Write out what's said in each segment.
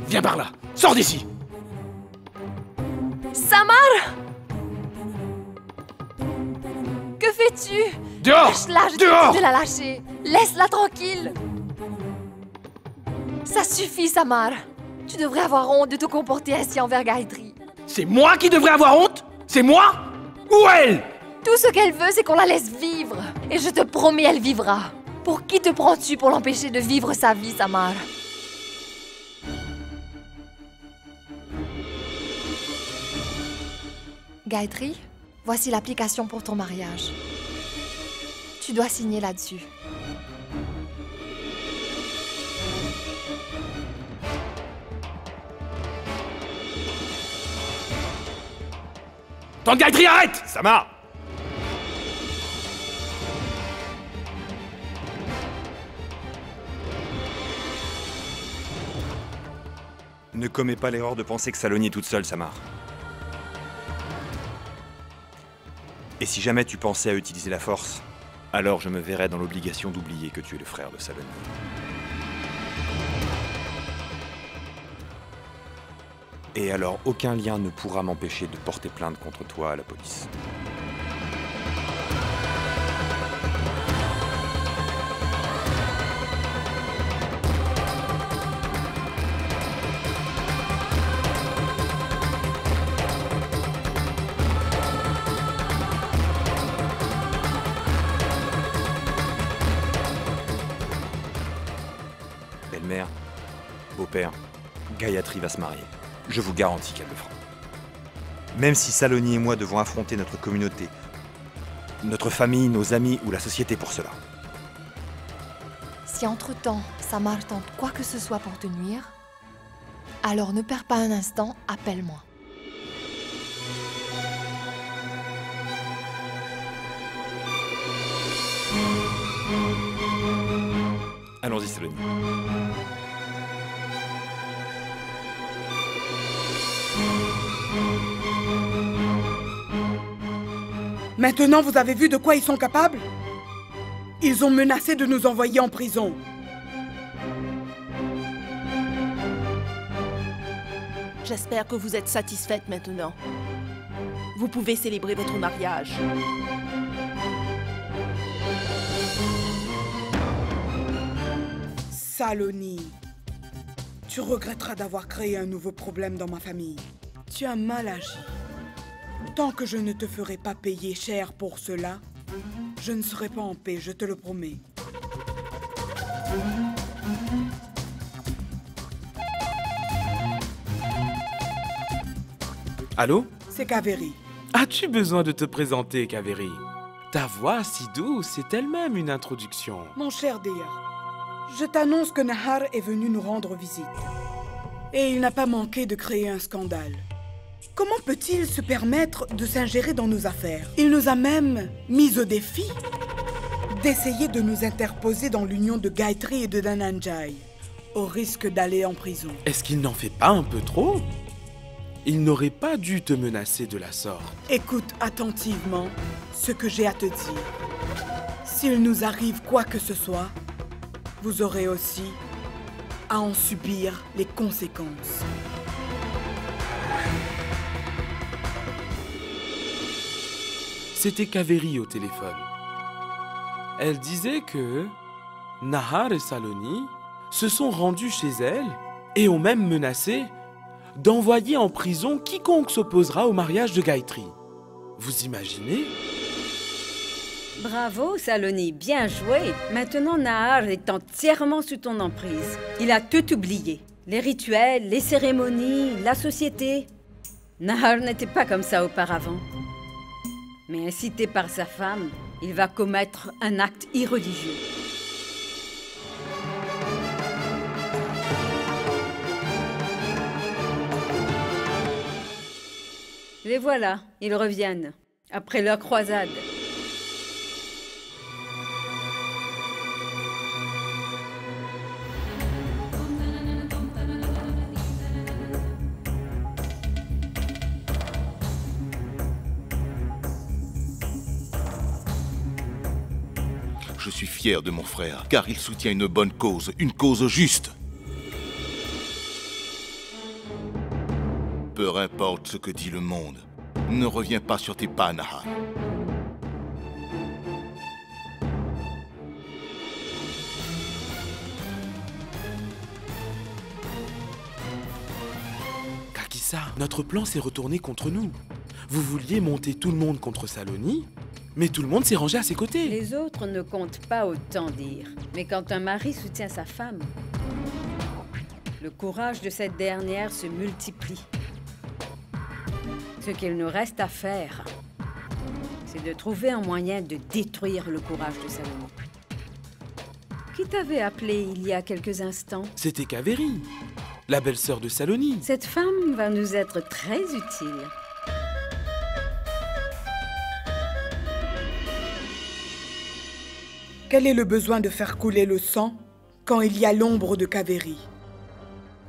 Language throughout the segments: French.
Viens par là. Sors d'ici. Samar! Que fais-tu? Dehors! Lâche-la, je te Dehors! dis de la lâcher. Laisse-la tranquille. Ça suffit, Samar. Tu devrais avoir honte de te comporter ainsi envers Gayatri. C'est moi qui devrais avoir honte? C'est moi? Ou elle? Tout ce qu'elle veut, c'est qu'on la laisse vivre. Et je te promets, elle vivra. Pour qui te prends-tu pour l'empêcher de vivre sa vie, Samar? Gayatri, voici l'application pour ton mariage. Tu dois signer là-dessus. Tante Gayatri, arrête! Samar! Ne commets pas l'erreur de penser que Saloni est toute seule, Samar. Et si jamais tu pensais à utiliser la force, alors je me verrais dans l'obligation d'oublier que tu es le frère de Saloni. Et alors aucun lien ne pourra m'empêcher de porter plainte contre toi à la police. Belle-mère, beau-père, Gayatri va se marier. Je vous garantis qu'elle le fera. Même si Saloni et moi devons affronter notre communauté, notre famille, nos amis ou la société pour cela. Si entre-temps, Samar tente quoi que ce soit pour te nuire, alors ne perds pas un instant, appelle-moi. Allons-y, Saloni. Maintenant, vous avez vu de quoi ils sont capables? Ils ont menacé de nous envoyer en prison. J'espère que vous êtes satisfaite maintenant. Vous pouvez célébrer votre mariage. Saloni, tu regretteras d'avoir créé un nouveau problème dans ma famille. Tu as mal agi. Tant que je ne te ferai pas payer cher pour cela, je ne serai pas en paix, je te le promets. Allô? C'est Kaveri. As-tu besoin de te présenter, Kaveri? Ta voix si douce est elle-même une introduction. Mon cher Deya, je t'annonce que Nahar est venu nous rendre visite. Et il n'a pas manqué de créer un scandale. Comment peut-il se permettre de s'ingérer dans nos affaires? Il nous a même mis au défi d'essayer de nous interposer dans l'union de Gayatri et de Dhananjay, au risque d'aller en prison. Est-ce qu'il n'en fait pas un peu trop? Il n'aurait pas dû te menacer de la sorte. Écoute attentivement ce que j'ai à te dire. S'il nous arrive quoi que ce soit, vous aurez aussi à en subir les conséquences. C'était Kaveri au téléphone. Elle disait que Nahar et Saloni se sont rendus chez elle et ont même menacé d'envoyer en prison quiconque s'opposera au mariage de Gayatri. Vous imaginez? Bravo, Saloni, bien joué. Maintenant, Nahar est entièrement sous ton emprise. Il a tout oublié. Les rituels, les cérémonies, la société. Nahar n'était pas comme ça auparavant. Mais incité par sa femme, il va commettre un acte irreligieux. Les voilà, ils reviennent, après leur croisade. Je suis fier de mon frère, car il soutient une bonne cause, une cause juste. Peu importe ce que dit le monde, ne reviens pas sur tes pas, Nahar. Kakissa, notre plan s'est retourné contre nous. Vous vouliez monter tout le monde contre Saloni, mais tout le monde s'est rangé à ses côtés. Les autres ne comptent pas autant dire. Mais quand un mari soutient sa femme, le courage de cette dernière se multiplie. Ce qu'il nous reste à faire, c'est de trouver un moyen de détruire le courage de Saloni. Qui t'avait appelé il y a quelques instants? C'était Kaveri, la belle-sœur de Saloni. Cette femme va nous être très utile. Quel est le besoin de faire couler le sang quand il y a l'ombre de Kaveri?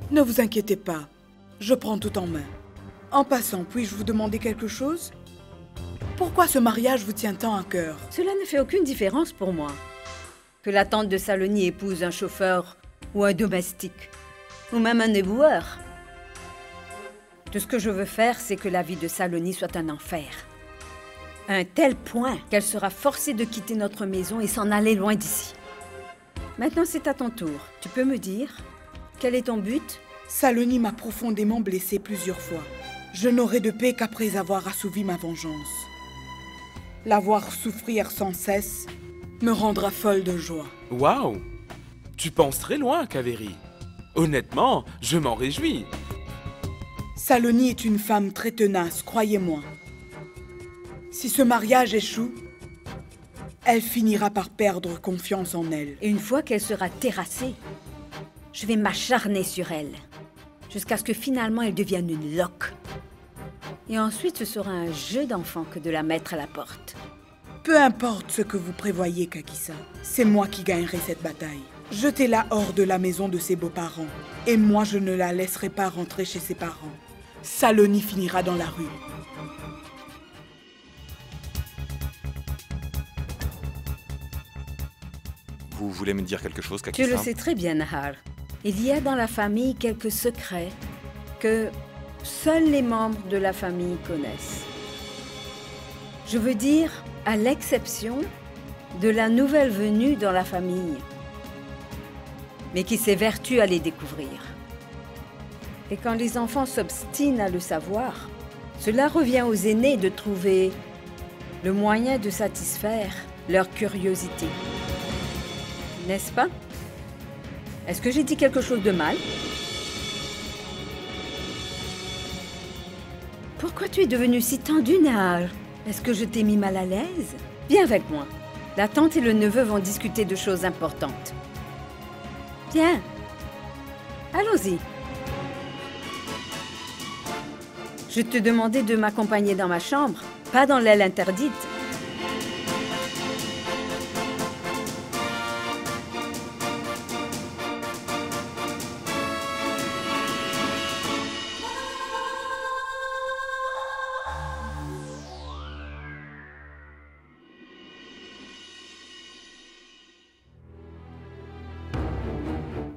Ne vous inquiétez pas, je prends tout en main. En passant, puis-je vous demander quelque chose? Pourquoi ce mariage vous tient tant à cœur? Cela ne fait aucune différence pour moi. Que la tante de Saloni épouse un chauffeur ou un domestique, ou même un éboueur. Tout ce que je veux faire, c'est que la vie de Saloni soit un enfer. À un tel point qu'elle sera forcée de quitter notre maison et s'en aller loin d'ici. Maintenant, c'est à ton tour. Tu peux me dire, quel est ton but? Saloni m'a profondément blessée plusieurs fois. Je n'aurai de paix qu'après avoir assouvi ma vengeance. La voir souffrir sans cesse me rendra folle de joie. Waouh! Tu penses très loin, Kaveri. Honnêtement, je m'en réjouis. Saloni est une femme très tenace, croyez-moi. Si ce mariage échoue, elle finira par perdre confiance en elle. Et une fois qu'elle sera terrassée, je vais m'acharner sur elle, jusqu'à ce que finalement elle devienne une loque. Et ensuite, ce sera un jeu d'enfant que de la mettre à la porte. Peu importe ce que vous prévoyez, Kakissa, c'est moi qui gagnerai cette bataille. Jetez-la hors de la maison de ses beaux-parents, et moi je ne la laisserai pas rentrer chez ses parents. Saloni finira dans la rue. Vous voulez me dire quelque chose, Tu Kakissa? le sais très bien, Nahar. Il y a dans la famille quelques secrets que seuls les membres de la famille connaissent. Je veux dire, à l'exception de la nouvelle venue dans la famille, mais qui s'évertue à les découvrir. Et quand les enfants s'obstinent à le savoir, cela revient aux aînés de trouver le moyen de satisfaire leur curiosité. N'est-ce pas? Est-ce que j'ai dit quelque chose de mal? Pourquoi tu es devenu si tendu, Nahar? Est-ce que je t'ai mis mal à l'aise? Viens avec moi. La tante et le neveu vont discuter de choses importantes. Viens. Allons-y. Je te demandais de m'accompagner dans ma chambre, pas dans l'aile interdite.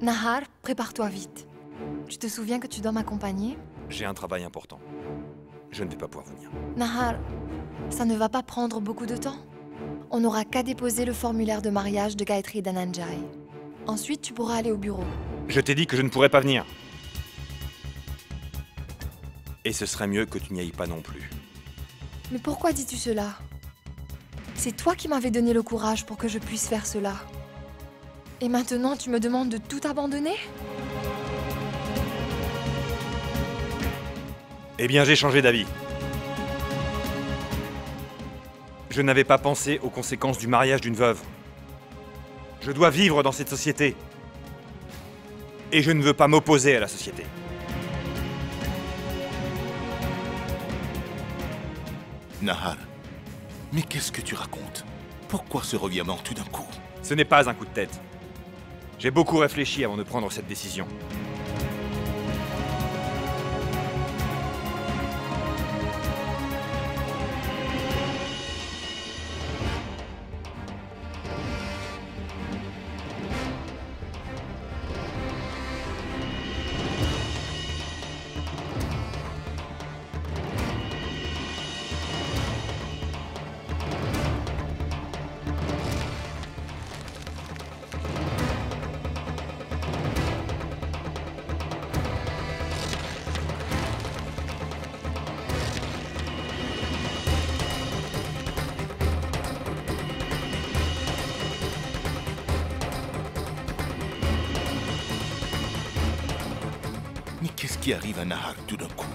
Nahar, prépare-toi vite. Tu te souviens que tu dois m'accompagner? J'ai un travail important. Je ne vais pas pouvoir venir. Nahar, ça ne va pas prendre beaucoup de temps. On n'aura qu'à déposer le formulaire de mariage de Gayatri et d'Ananjay. Ensuite, tu pourras aller au bureau. Je t'ai dit que je ne pourrais pas venir. Et ce serait mieux que tu n'y ailles pas non plus. Mais pourquoi dis-tu cela? C'est toi qui m'avais donné le courage pour que je puisse faire cela. Et maintenant, tu me demandes de tout abandonner? Eh bien, j'ai changé d'avis. Je n'avais pas pensé aux conséquences du mariage d'une veuve. Je dois vivre dans cette société. Et je ne veux pas m'opposer à la société. Nahar, mais qu'est-ce que tu racontes? Pourquoi ce revirement tout d'un coup? Ce n'est pas un coup de tête. J'ai beaucoup réfléchi avant de prendre cette décision. Mais qu'est-ce qui arrive à Nahar tout d'un coup?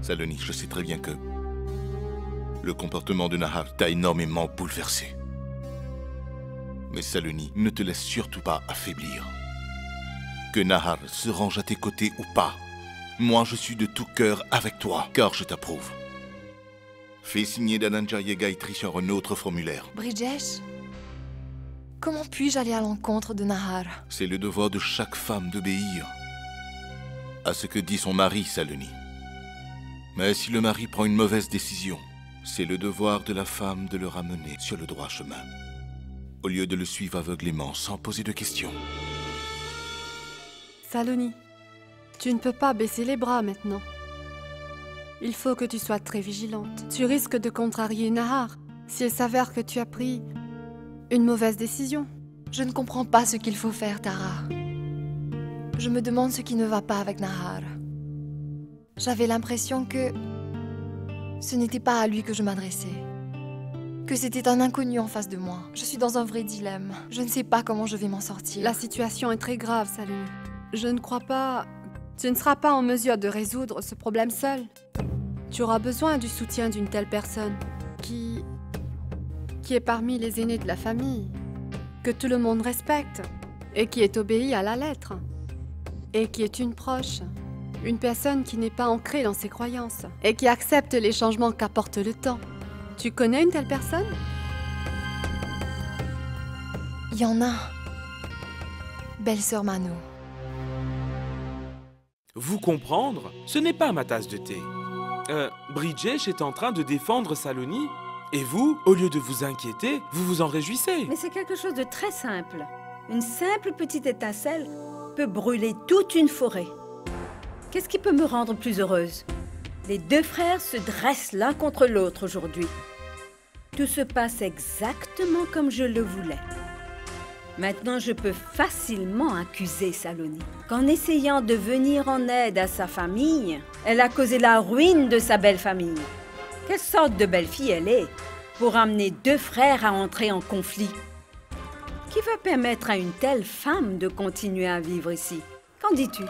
Saloni, je sais très bien que le comportement de Nahar t'a énormément bouleversé. Mais Saloni, ne te laisse surtout pas affaiblir. Que Nahar se range à tes côtés ou pas, moi je suis de tout cœur avec toi, car je t'approuve. Fais signer Dhananjaya Gayatri sur un autre formulaire. Brijesh, comment puis-je aller à l'encontre de Nahar? C'est le devoir de chaque femme d'obéir à ce que dit son mari, Saloni. Mais si le mari prend une mauvaise décision, c'est le devoir de la femme de le ramener sur le droit chemin, au lieu de le suivre aveuglément sans poser de questions. Saloni, tu ne peux pas baisser les bras maintenant. Il faut que tu sois très vigilante. Tu risques de contrarier Nahar s'il s'avère que tu as pris une mauvaise décision. Je ne comprends pas ce qu'il faut faire, Tara. Je me demande ce qui ne va pas avec Nahar. J'avais l'impression que ce n'était pas à lui que je m'adressais. Que c'était un inconnu en face de moi. Je suis dans un vrai dilemme. Je ne sais pas comment je vais m'en sortir. La situation est très grave, Saloni. Je ne crois pas... Tu ne seras pas en mesure de résoudre ce problème seul. Tu auras besoin du soutien d'une telle personne qui est parmi les aînés de la famille, que tout le monde respecte et qui est obéie à la lettre et qui est une proche. Une personne qui n'est pas ancrée dans ses croyances et qui accepte les changements qu'apporte le temps. Tu connais une telle personne? Il y en a. Belle-sœur Mano. Vous comprendre, ce n'est pas ma tasse de thé. Brijesh est en train de défendre Saloni, et vous, au lieu de vous inquiéter, vous vous en réjouissez. Mais c'est quelque chose de très simple. Une simple petite étincelle peut brûler toute une forêt. Qu'est-ce qui peut me rendre plus heureuse? Les deux frères se dressent l'un contre l'autre aujourd'hui. Tout se passe exactement comme je le voulais. Maintenant, je peux facilement accuser Saloni qu'en essayant de venir en aide à sa famille, elle a causé la ruine de sa belle famille. Quelle sorte de belle-fille elle est pour amener deux frères à entrer en conflit? Qui va permettre à une telle femme de continuer à vivre ici? Qu'en dis-tu?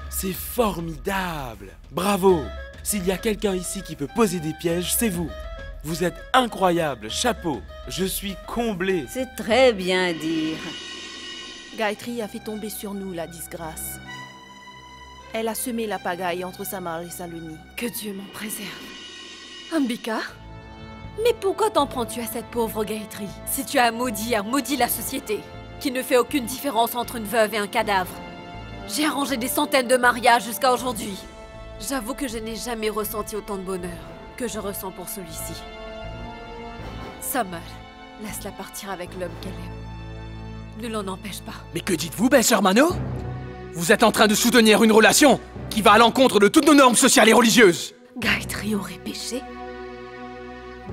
C'est formidable! Bravo! S'il y a quelqu'un ici qui peut poser des pièges, c'est vous. Vous êtes incroyable, chapeau. Je suis comblé. C'est très bien dire. Gayatri a fait tomber sur nous la disgrâce. Elle a semé la pagaille entre Samar et Saloni. Que Dieu m'en préserve. Ambika? Mais pourquoi t'en prends-tu à cette pauvre Gayatri? Si tu as maudit la société, qui ne fait aucune différence entre une veuve et un cadavre. J'ai arrangé des centaines de mariages jusqu'à aujourd'hui. J'avoue que je n'ai jamais ressenti autant de bonheur que je ressens pour celui-ci. Samar, laisse-la partir avec l'homme qu'elle aime. Ne l'en empêche pas. Mais que dites-vous, belle-sœur Mano? Vous êtes en train de soutenir une relation qui va à l'encontre de toutes nos normes sociales et religieuses. Gayatri aurait péché?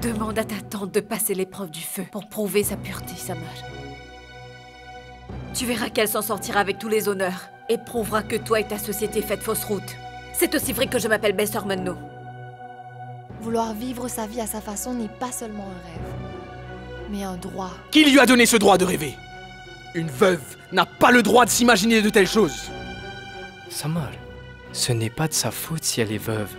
Demande à ta tante de passer l'épreuve du feu pour prouver sa pureté, Samar. Tu verras qu'elle s'en sortira avec tous les honneurs et prouvera que toi et ta société faites fausse route. C'est aussi vrai que je m'appelle belle-sœur Mano. Vouloir vivre sa vie à sa façon n'est pas seulement un rêve, mais un droit. Qui lui a donné ce droit de rêver? Une veuve n'a pas le droit de s'imaginer de telles choses. Samar, ce n'est pas de sa faute si elle est veuve.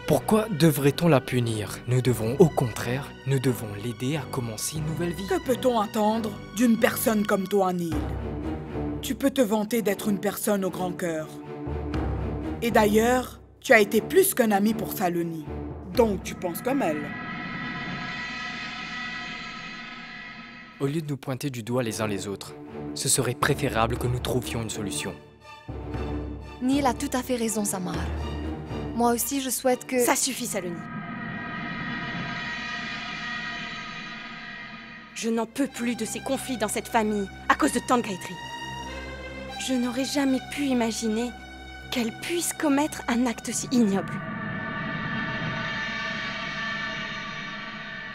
Pourquoi devrait-on la punir? Nous devons, au contraire, nous devons l'aider à commencer une nouvelle vie. Que peut-on attendre d'une personne comme toi, Neil? Tu peux te vanter d'être une personne au grand cœur. Et d'ailleurs, tu as été plus qu'un ami pour Saloni. Donc tu penses comme elle. Au lieu de nous pointer du doigt les uns les autres, ce serait préférable que nous trouvions une solution. Neil a tout à fait raison, Samar. Moi aussi, je souhaite que... Ça suffit, Saloni. Je n'en peux plus de ces conflits dans cette famille à cause de Tante Gayatri. Je n'aurais jamais pu imaginer qu'elle puisse commettre un acte si ignoble.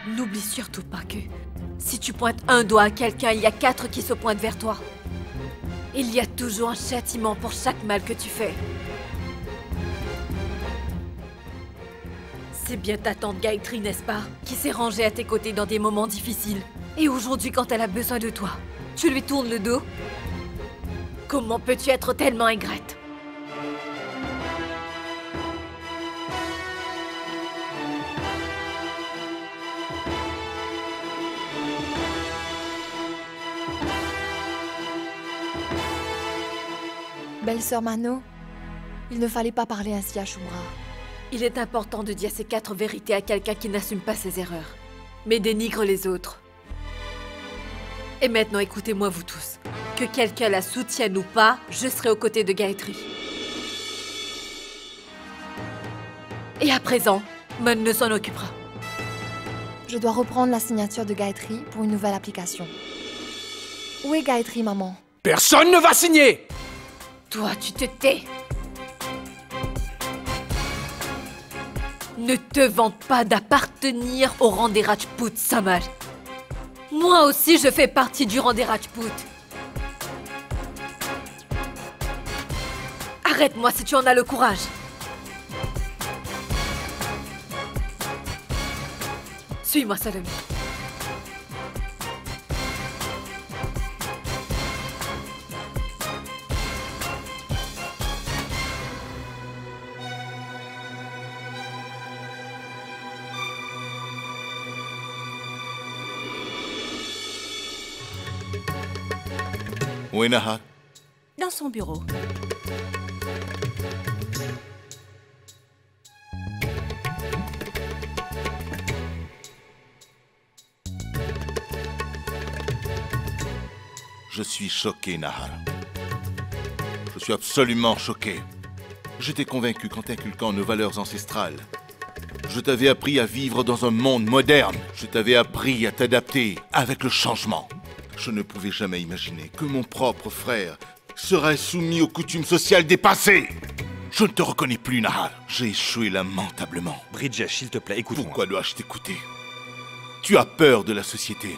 N'oublie surtout pas que si tu pointes un doigt à quelqu'un, il y a 4 qui se pointent vers toi. Il y a toujours un châtiment pour chaque mal que tu fais. C'est bien ta tante Gayatri, n'est-ce pas, qui s'est rangée à tes côtés dans des moments difficiles. Et aujourd'hui, quand elle a besoin de toi, tu lui tournes le dos? Comment peux-tu être tellement ingrate? Belle-sœur Mano, il ne fallait pas parler ainsi à Shubra. Il est important de dire ces 4 vérités à quelqu'un qui n'assume pas ses erreurs, mais dénigre les autres. Et maintenant, écoutez-moi vous tous. Que quelqu'un la soutienne ou pas, je serai aux côtés de Gayatri. Et à présent, Mon ne s'en occupera. Je dois reprendre la signature de Gayatri pour une nouvelle application. Où est Gayatri, maman? Personne ne va signer! Toi, tu te tais. Ne te vante pas d'appartenir au rang des Rajput, Samar. Moi aussi, je fais partie du rang des Rajput. Arrête-moi si tu en as le courage. Suis-moi, Salome. Où est Nahar? Dans son bureau. Je suis choqué, Nahar. Je suis absolument choqué. J'étais convaincu qu'en t'inculquant nos valeurs ancestrales, je t'avais appris à vivre dans un monde moderne. Je t'avais appris à t'adapter avec le changement. Je ne pouvais jamais imaginer que mon propre frère serait soumis aux coutumes sociales dépassées. Je ne te reconnais plus, Nahar. J'ai échoué lamentablement. Bridgesh, s'il te plaît, écoute-moi. Pourquoi dois-je t'écouter? Tu as peur de la société.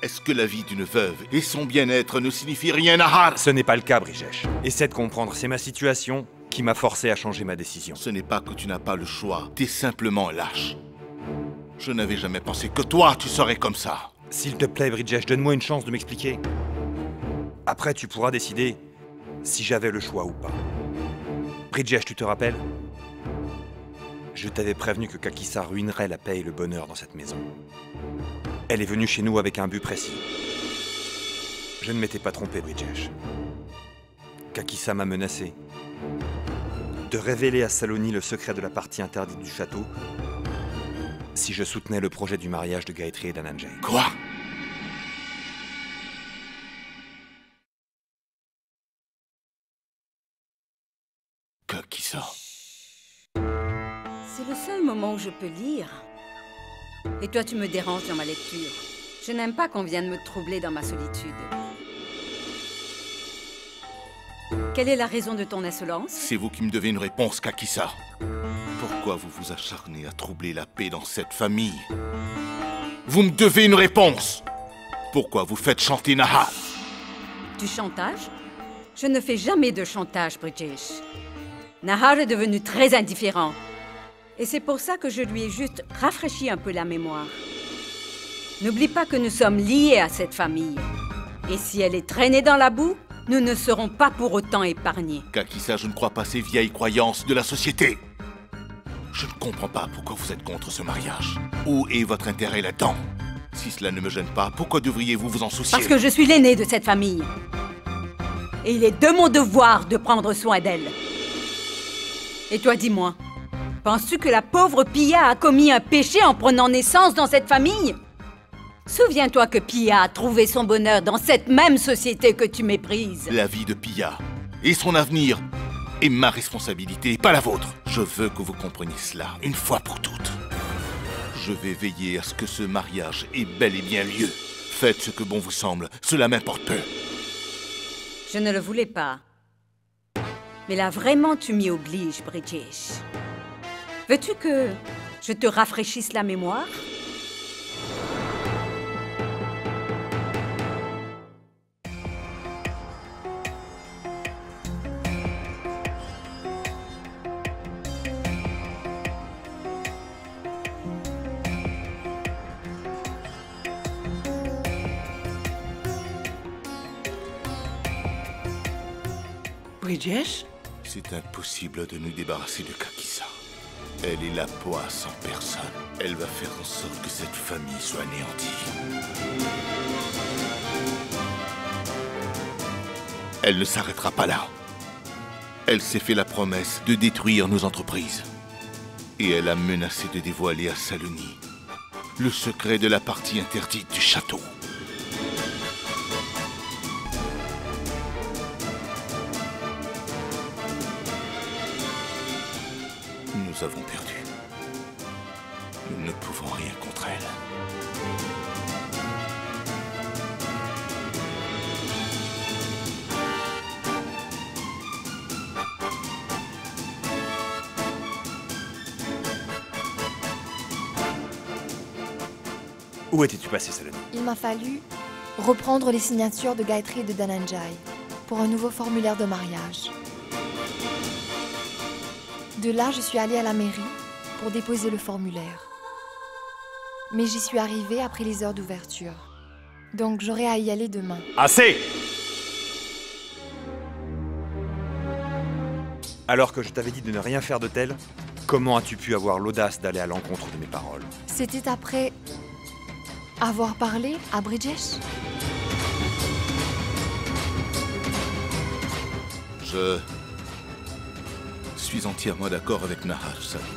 Est-ce que la vie d'une veuve et son bien-être ne signifient rien, Nahar? Ce n'est pas le cas, Bridgesh. Essaie de comprendre, c'est ma situation qui m'a forcé à changer ma décision. Ce n'est pas que tu n'as pas le choix, t'es simplement lâche. Je n'avais jamais pensé que toi, tu serais comme ça. S'il te plaît, Bridgesh, donne-moi une chance de m'expliquer. Après, tu pourras décider si j'avais le choix ou pas. Bridgesh, tu te rappelles? Je t'avais prévenu que Kakissa ruinerait la paix et le bonheur dans cette maison. Elle est venue chez nous avec un but précis. Je ne m'étais pas trompé, Bridgesh. Kakissa m'a menacé de révéler à Saloni le secret de la partie interdite du château si je soutenais le projet du mariage de Gayatri et d'Ananjay. Quoi? Kakissa. C'est le seul moment où je peux lire. Et toi, tu me déranges dans ma lecture. Je n'aime pas qu'on vienne me troubler dans ma solitude. Quelle est la raison de ton insolence? C'est vous qui me devez une réponse, Kakissa. Pourquoi vous vous acharnez à troubler la paix dans cette famille? Vous me devez une réponse. Pourquoi vous faites chanter Nahar? Du chantage? Je ne fais jamais de chantage, Bridgesh. Nahar est devenu très indifférent. Et c'est pour ça que je lui ai juste rafraîchi un peu la mémoire. N'oublie pas que nous sommes liés à cette famille. Et si elle est traînée dans la boue, nous ne serons pas pour autant épargnés. Kakissa, je ne crois pas ces vieilles croyances de la société. Je ne comprends pas pourquoi vous êtes contre ce mariage. Où est votre intérêt là-dedans? Si cela ne me gêne pas, pourquoi devriez-vous vous en soucier? Parce que je suis l'aîné de cette famille. Et il est de mon devoir de prendre soin d'elle. Et toi, dis-moi, penses-tu que la pauvre Pia a commis un péché en prenant naissance dans cette famille? Souviens-toi que Pia a trouvé son bonheur dans cette même société que tu méprises. La vie de Pia et son avenir est ma responsabilité, pas la vôtre. Je veux que vous compreniez cela une fois pour toutes. Je vais veiller à ce que ce mariage ait bel et bien lieu. Faites ce que bon vous semble, cela m'importe peu. Je ne le voulais pas. Mais là, vraiment, tu m'y obliges, Bridgesh. Veux-tu que je te rafraîchisse la mémoire? Bridgesh? C'est impossible de nous débarrasser de Kakissa. Elle est la poisse en personne. Elle va faire en sorte que cette famille soit anéantie. Elle ne s'arrêtera pas là. Elle s'est fait la promesse de détruire nos entreprises. Et elle a menacé de dévoiler à Saloni le secret de la partie interdite du château. Nous avons perdu. Nous ne pouvons rien contre elle. Où étais-tu passé, Saloni? Il m'a fallu reprendre les signatures de Gayatri et de Dhananjay pour un nouveau formulaire de mariage. De là, je suis allée à la mairie pour déposer le formulaire. Mais j'y suis arrivée après les heures d'ouverture. Donc j'aurai à y aller demain. Assez! Alors que je t'avais dit de ne rien faire de tel, comment as-tu pu avoir l'audace d'aller à l'encontre de mes paroles? C'était après avoir parlé à Bridgesh? Je suis entièrement d'accord avec Nahar, Saloni.